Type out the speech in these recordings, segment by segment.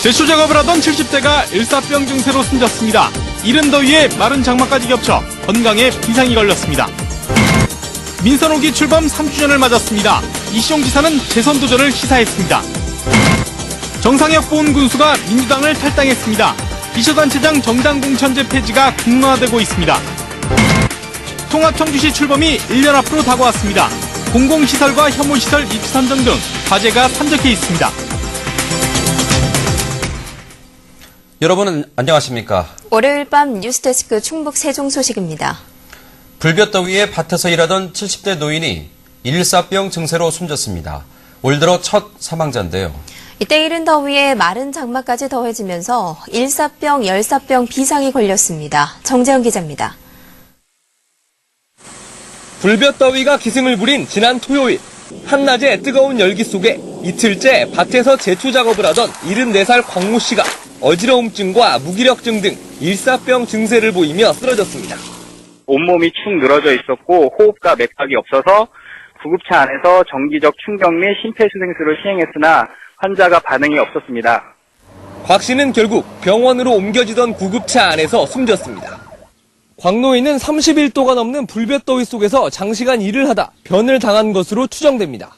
제초 작업을 하던 70대가 일사병 증세로 숨졌습니다. 이른 더위에 마른 장마까지 겹쳐 건강에 비상이 걸렸습니다. 민선 5기 출범 3주년을 맞았습니다. 이시종 지사는 재선 도전을 시사했습니다. 정상혁 보훈군수가 민주당을 탈당했습니다. 비서단체장 정당 공천제 폐지가 국론화되고 있습니다. 통합청주시 출범이 1년 앞으로 다가왔습니다. 공공시설과 혐오시설 입지 선정 등 과제가 산적해 있습니다. 여러분 안녕하십니까? 월요일 밤 뉴스데스크 충북 세종 소식입니다. 불볕더위에 밭에서 일하던 70대 노인이 일사병 증세로 숨졌습니다. 올 들어 첫 사망자인데요. 이때 이른 더위에 마른 장마까지 더해지면서 일사병, 열사병 비상이 걸렸습니다. 정재현 기자입니다. 불볕더위가 기승을 부린 지난 토요일, 한낮의 뜨거운 열기 속에 이틀째 밭에서 제초 작업을 하던 74살 광모 씨가 어지러움증과 무기력증 등 일사병 증세를 보이며 쓰러졌습니다. 온몸이 축 늘어져 있었고 호흡과 맥박이 없어서 구급차 안에서 정기적 충격 및 심폐소생술을 시행했으나 환자가 반응이 없었습니다. 곽 씨는 결국 병원으로 옮겨지던 구급차 안에서 숨졌습니다. 곽 노인은 31도가 넘는 불볕더위 속에서 장시간 일을 하다 변을 당한 것으로 추정됩니다.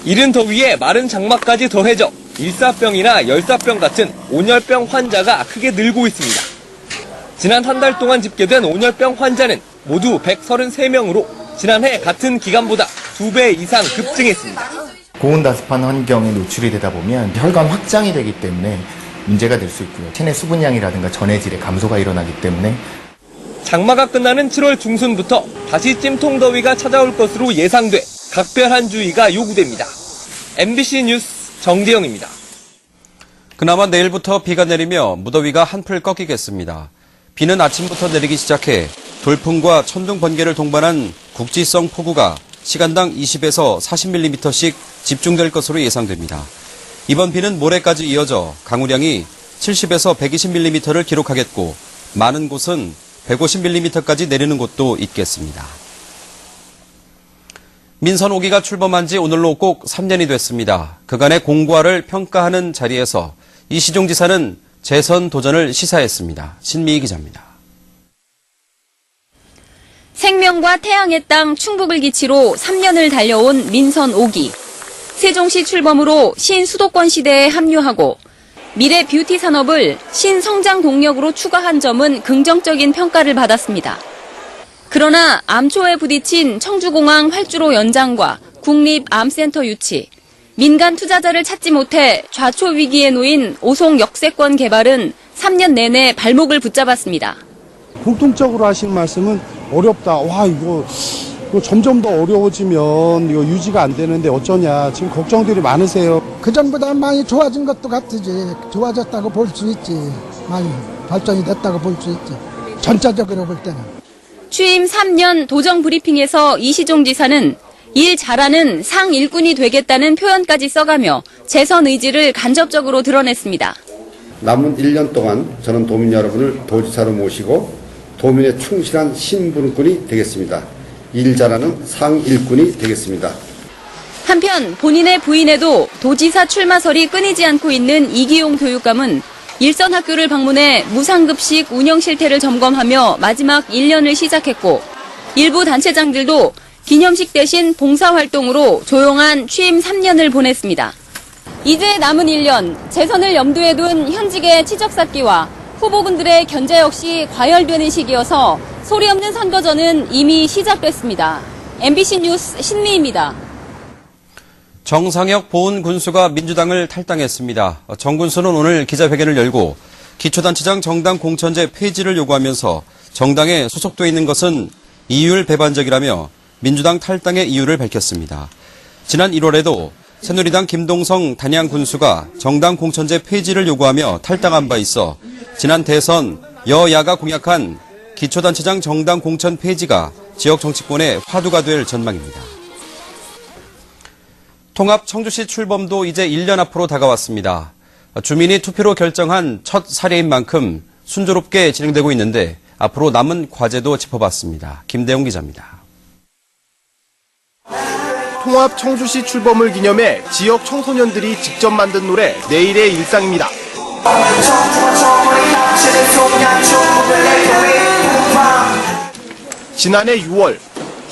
이른 더위에 마른 장마까지 더해져 일사병이나 열사병 같은 온열병 환자가 크게 늘고 있습니다. 지난 한 달 동안 집계된 온열병 환자는 모두 133명으로 지난해 같은 기간보다 2배 이상 급증했습니다. 고온다습한 환경에 노출이 되다 보면 혈관 확장이 되기 때문에 문제가 될 수 있고요. 체내 수분량이라든가 전해질의 감소가 일어나기 때문에 장마가 끝나는 7월 중순부터 다시 찜통더위가 찾아올 것으로 예상돼 각별한 주의가 요구됩니다. MBC 뉴스 정재영입니다. 그나마 내일부터 비가 내리며 무더위가 한풀 꺾이겠습니다. 비는 아침부터 내리기 시작해 돌풍과 천둥 번개를 동반한 국지성 폭우가 시간당 20에서 40mm씩 집중될 것으로 예상됩니다. 이번 비는 모레까지 이어져 강우량이 70에서 120mm를 기록하겠고 많은 곳은 150mm까지 내리는 곳도 있겠습니다. 민선 5기가 출범한 지 오늘로 꼭 3년이 됐습니다. 그간의 공과를 평가하는 자리에서 이시종 지사는 재선 도전을 시사했습니다. 신미희 기자입니다. 생명과 태양의 땅 충북을 기치로 3년을 달려온 민선 5기. 세종시 출범으로 신수도권 시대에 합류하고 미래 뷰티 산업을 신성장 동력으로 추가한 점은 긍정적인 평가를 받았습니다. 그러나 암초에 부딪힌 청주공항 활주로 연장과 국립암센터 유치, 민간 투자자를 찾지 못해 좌초 위기에 놓인 오송 역세권 개발은 3년 내내 발목을 붙잡았습니다. 공통적으로 하시는 말씀은 어렵다. 와, 이거 점점 더 어려워지면 이거 유지가 안 되는데 어쩌냐. 지금 걱정들이 많으세요. 그전보다 많이 좋아진 것도 같으지. 좋아졌다고 볼 수 있지. 많이 발전이 됐다고 볼 수 있지. 전체적으로 볼 때는. 취임 3년 도정 브리핑에서 이시종 지사는 일 잘하는 상 일꾼이 되겠다는 표현까지 써가며 재선 의지를 간접적으로 드러냈습니다. 남은 1년 동안 저는 도민 여러분을 도지사로 모시고 도민의 충실한 신분꾼이 되겠습니다. 일 잘하는 상 일꾼이 되겠습니다. 한편 본인의 부인에도 도지사 출마설이 끊이지 않고 있는 이기용 교육감은 일선 학교를 방문해 무상급식 운영 실태를 점검하며 마지막 1년을 시작했고 일부 단체장들도 기념식 대신 봉사활동으로 조용한 취임 3년을 보냈습니다. 이제 남은 1년, 재선을 염두에 둔 현직의 치적쌓기와 후보군들의 견제 역시 과열되는 시기여서 소리 없는 선거전은 이미 시작됐습니다. MBC 뉴스 신미희입니다. 정상혁 보훈군수가 민주당을 탈당했습니다. 정 군수는 오늘 기자회견을 열고 기초단체장 정당 공천제 폐지를 요구하면서 정당에 소속돼 있는 것은 이율 배반적이라며 민주당 탈당의 이유를 밝혔습니다. 지난 1월에도 새누리당 김동성 단양 군수가 정당 공천제 폐지를 요구하며 탈당한 바 있어 지난 대선 여야가 공약한 기초단체장 정당 공천 폐지가 지역 정치권의 화두가 될 전망입니다. 통합 청주시 출범도 이제 1년 앞으로 다가왔습니다. 주민이 투표로 결정한 첫 사례인 만큼 순조롭게 진행되고 있는데 앞으로 남은 과제도 짚어봤습니다. 김대웅 기자입니다. 통합 청주시 출범을 기념해 지역 청소년들이 직접 만든 노래 내일의 일상입니다. 지난해 6월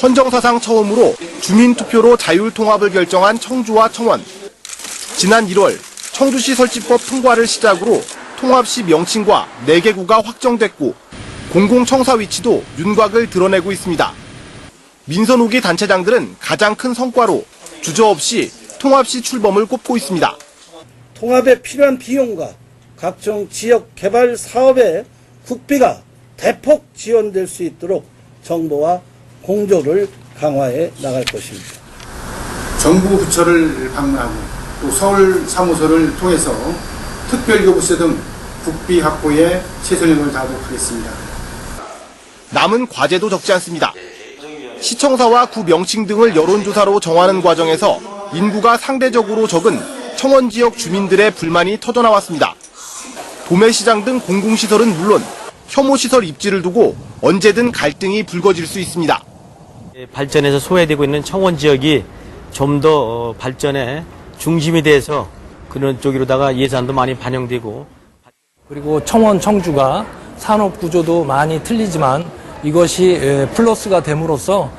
헌정사상 처음으로 주민투표로 자율통합을 결정한 청주와 청원. 지난 1월 청주시 설치법 통과를 시작으로 통합시 명칭과 4개 구가 확정됐고 공공청사 위치도 윤곽을 드러내고 있습니다. 민선 후기 단체장들은 가장 큰 성과로 주저없이 통합시 출범을 꼽고 있습니다. 통합에 필요한 비용과 각종 지역 개발 사업의 국비가 대폭 지원될 수 있도록 정보와 공조를 강화해 나갈 것입니다. 정부 부처를 방문하고 또 서울 사무소를 통해서 특별교부세 등 국비 확보에 최선을 다하도록 하겠습니다. 남은 과제도 적지 않습니다. 시청사와 구 명칭 등을 여론조사로 정하는 과정에서 인구가 상대적으로 적은 청원 지역 주민들의 불만이 터져나왔습니다. 도매시장 등 공공시설은 물론 혐오시설 입지를 두고 언제든 갈등이 불거질 수 있습니다. 발전해서 소외되고 있는 청원 지역이 좀 더 발전에 중심이 돼서 그런 쪽으로다가 예산도 많이 반영되고, 그리고 청원 청주가 산업 구조도 많이 틀리지만 이것이 플러스가 됨으로써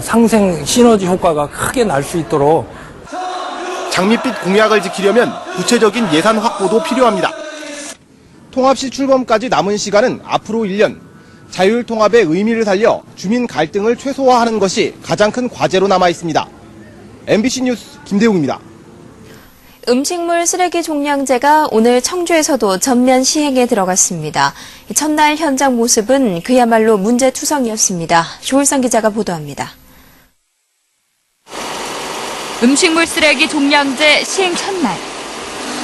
상생 시너지 효과가 크게 날 수 있도록 장밋빛 공약을 지키려면 구체적인 예산 확보도 필요합니다. 통합시 출범까지 남은 시간은 앞으로 1년. 자율통합의 의미를 살려 주민 갈등을 최소화하는 것이 가장 큰 과제로 남아 있습니다. MBC 뉴스 김대웅입니다. 음식물 쓰레기 종량제가 오늘 청주에서도 전면 시행에 들어갔습니다. 첫날 현장 모습은 그야말로 문제투성이었습니다. 조일성 기자가 보도합니다. 음식물 쓰레기 종량제 시행 첫날,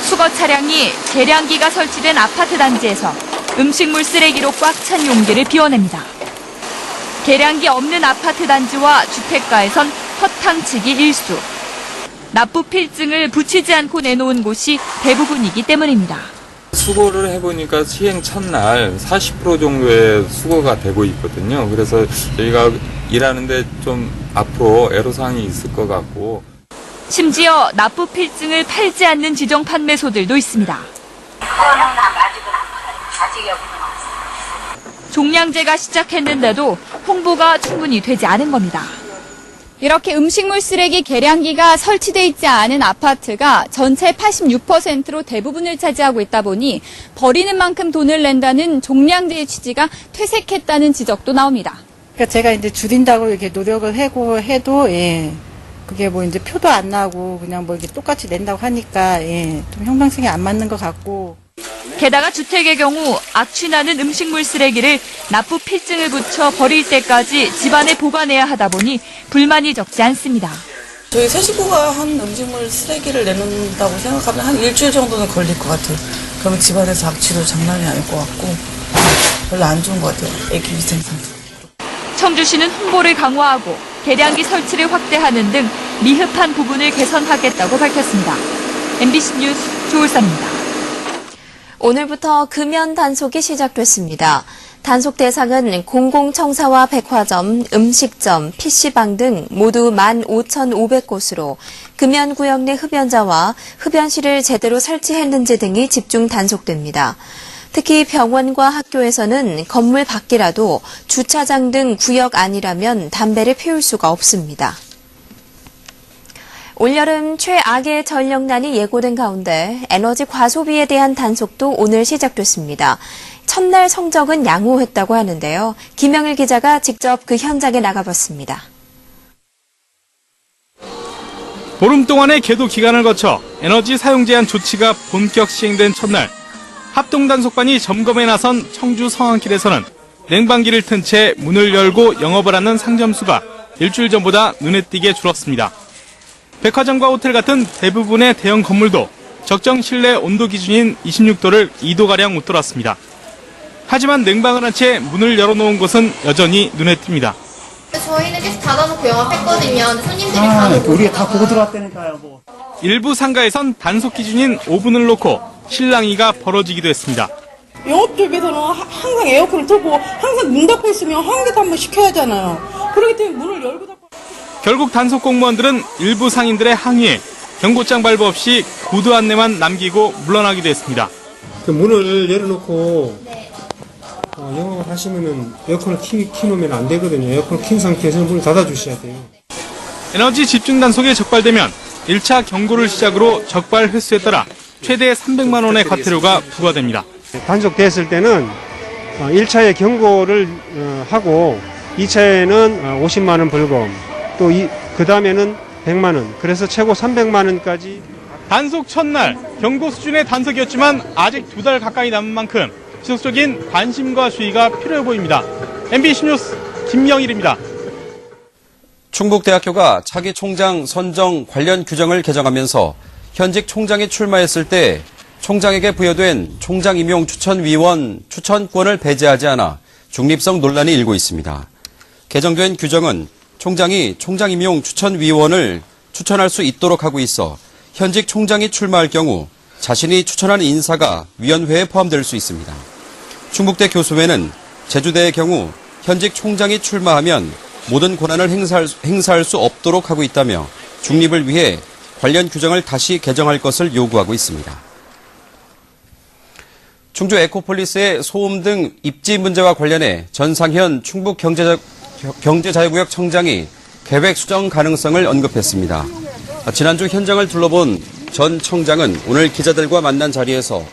수거 차량이 계량기가 설치된 아파트 단지에서 음식물 쓰레기로 꽉 찬 용기를 비워냅니다. 계량기 없는 아파트 단지와 주택가에선 허탕치기 일수. 납부 필증을 붙이지 않고 내놓은 곳이 대부분이기 때문입니다. 수거를 해보니까 시행 첫날 40% 정도의 수거가 되고 있거든요. 그래서 저희가 일하는데 좀 앞으로 애로사항이 있을 것 같고. 심지어 납부 필증을 팔지 않는 지정 판매소들도 있습니다. 종량제가 시작했는데도 홍보가 충분히 되지 않은 겁니다. 이렇게 음식물 쓰레기 계량기가 설치돼 있지 않은 아파트가 전체 86%로 대부분을 차지하고 있다 보니 버리는 만큼 돈을 낸다는 종량제의 취지가 퇴색했다는 지적도 나옵니다. 그러니까 제가 이제 줄인다고 이렇게 노력을 해도 그게 뭐 이제 표도 안 나고 그냥 뭐 이렇게 똑같이 낸다고 하니까 좀 형평성이 안 맞는 것 같고. 게다가 주택의 경우 악취나는 음식물 쓰레기를 납부 필증을 붙여 버릴 때까지 집안에 보관해야 하다 보니 불만이 적지 않습니다. 저희 세 식구가 한 음식물 쓰레기를 내놓는다고 생각하면 한 일주일 정도는 걸릴 것 같아요. 그러면 집안에서 악취도 장난이 아닐 것 같고 별로 안 좋은 것 같아요. 애기 위생상. 청주시는 홍보를 강화하고 계량기 설치를 확대하는 등 미흡한 부분을 개선하겠다고 밝혔습니다. MBC 뉴스 조울사입니다. 오늘부터 금연 단속이 시작됐습니다. 단속 대상은 공공청사와 백화점, 음식점, PC방 등 모두 15,500곳으로 금연구역 내 흡연자와 흡연실을 제대로 설치했는지 등이 집중 단속됩니다. 특히 병원과 학교에서는 건물 밖이라도 주차장 등 구역 안이라면 담배를 피울 수가 없습니다. 올여름 최악의 전력난이 예고된 가운데 에너지 과소비에 대한 단속도 오늘 시작됐습니다. 첫날 성적은 양호했다고 하는데요. 김영일 기자가 직접 그 현장에 나가봤습니다. 보름 동안의 계도 기간을 거쳐 에너지 사용 제한 조치가 본격 시행된 첫날, 합동단속반이 점검에 나선 청주 성안길에서는 냉방기를 튼 채 문을 열고 영업을 하는 상점 수가 일주일 전보다 눈에 띄게 줄었습니다. 백화점과 호텔 같은 대부분의 대형 건물도 적정 실내 온도 기준인 26도를 2도가량 웃돌았습니다. 하지만 냉방을 한 채 문을 열어놓은 곳은 여전히 눈에 띕니다. 저희는 계속 닫아놓고 영업했거든요. 손님들이 닫아놓고. 우리가 다 보고 들어왔다니까요. 뭐. 일부 상가에선 단속 기준인 오븐을 놓고 실랑이가 벌어지기도 했습니다. 영업 쪽에서는 항상 에어컨을 틀고 항상 문 닫고 있으면 환기도 한번 시켜야 하잖아요. 그렇기 때문에 문을 열고 닫고. 결국 단속 공무원들은 일부 상인들의 항의에 경고장 발부 없이 구두 안내만 남기고 물러나기도 했습니다. 그 문을 열어놓고 영업을 하시면은 에어컨을 켜놓으면 안 되거든요. 에어컨을 킨 상태에서 문을 닫아주셔야 돼요. 에너지 집중 단속에 적발되면 1차 경고를 시작으로 적발 횟수에 따라 최대 300만 원의 과태료가 부과됩니다. 단속됐을 때는 1차에 경고를 하고 2차에는 50만 원 벌금, 또 그 다음에는 100만 원, 그래서 최고 300만 원까지. 단속 첫날 경고 수준의 단속이었지만 아직 2달 가까이 남은 만큼 지속적인 관심과 주의가 필요해 보입니다. MBC 뉴스 김영일입니다. 충북대학교가 차기 총장 선정 관련 규정을 개정하면서 현직 총장이 출마했을 때 총장에게 부여된 총장 임용 추천위원 추천권을 배제하지 않아 중립성 논란이 일고 있습니다. 개정된 규정은 총장이 총장 임용 추천위원을 추천할 수 있도록 하고 있어 현직 총장이 출마할 경우 자신이 추천한 인사가 위원회에 포함될 수 있습니다. 충북대 교수회는 제주대의 경우 현직 총장이 출마하면 모든 권한을 행사할 수 없도록 하고 있다며 중립을 위해 관련 규정을 다시 개정할 것을 요구하고 있습니다. 충주 에코폴리스의 소음 등 입지 문제와 관련해 전상현 충북경제자유구역 청장이 계획 수정 가능성을 언급했습니다. 지난주 현장을 둘러본 전 청장은 오늘 기자들과 만난 자리에서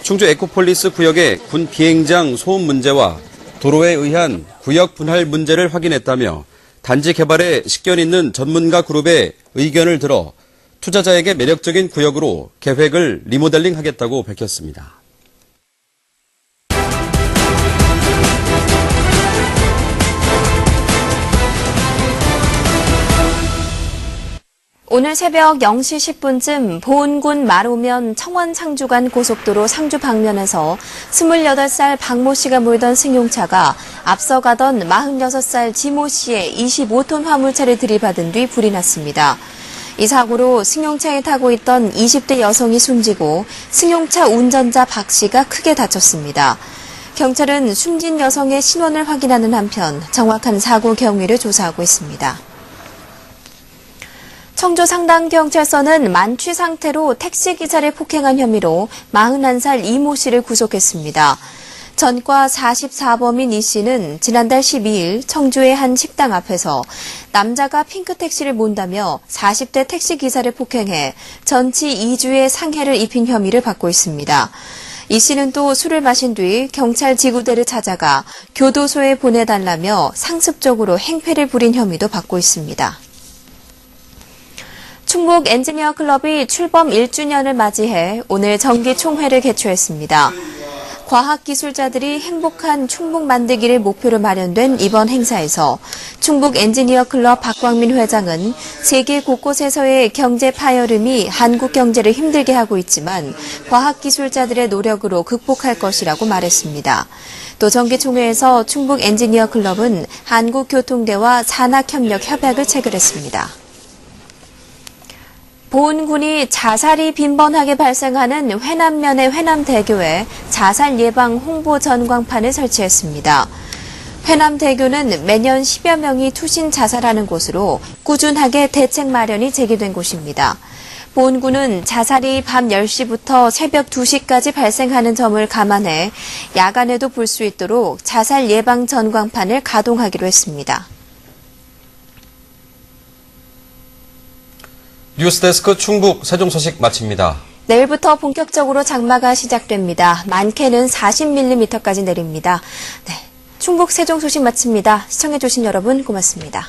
충주 에코폴리스 구역의 군 비행장 소음 문제와 도로에 의한 구역 분할 문제를 확인했다며 단지 개발에 식견 있는 전문가 그룹의 의견을 들어 투자자에게 매력적인 구역으로 계획을 리모델링하겠다고 밝혔습니다. 오늘 새벽 0시 10분쯤 보은군 마로면 청원 상주 간 고속도로 상주 방면에서 28살 박모 씨가 몰던 승용차가 앞서가던 46살 지모 씨의 25톤 화물차를 들이받은 뒤 불이 났습니다. 이 사고로 승용차에 타고 있던 20대 여성이 숨지고 승용차 운전자 박 씨가 크게 다쳤습니다. 경찰은 숨진 여성의 신원을 확인하는 한편 정확한 사고 경위를 조사하고 있습니다. 청주 상당경찰서는 만취 상태로 택시기사를 폭행한 혐의로 41살 이모 씨를 구속했습니다. 전과 44범인 이 씨는 지난달 12일 청주의 한 식당 앞에서 남자가 핑크 택시를 몬다며 40대 택시기사를 폭행해 전치 2주의 상해를 입힌 혐의를 받고 있습니다. 이 씨는 또 술을 마신 뒤 경찰 지구대를 찾아가 교도소에 보내달라며 상습적으로 행패를 부린 혐의도 받고 있습니다. 충북 엔지니어 클럽이 출범 1주년을 맞이해 오늘 정기 총회를 개최했습니다. 과학기술자들이 행복한 충북 만들기를 목표로 마련된 이번 행사에서 충북 엔지니어 클럽 박광민 회장은 세계 곳곳에서의 경제 파열음이 한국 경제를 힘들게 하고 있지만 과학기술자들의 노력으로 극복할 것이라고 말했습니다. 또 정기총회에서 충북 엔지니어 클럽은 한국교통대와 산학협력 협약을 체결했습니다. 보은군이 자살이 빈번하게 발생하는 회남면의 회남대교에 자살 예방 홍보 전광판을 설치했습니다. 회남대교는 매년 10여 명이 투신 자살하는 곳으로 꾸준하게 대책 마련이 제기된 곳입니다. 보은군은 자살이 밤 10시부터 새벽 2시까지 발생하는 점을 감안해 야간에도 볼 수 있도록 자살 예방 전광판을 가동하기로 했습니다. 뉴스데스크 충북 세종 소식 마칩니다. 내일부터 본격적으로 장마가 시작됩니다. 많게는 40mm까지 내립니다. 네, 충북 세종 소식 마칩니다. 시청해주신 여러분 고맙습니다.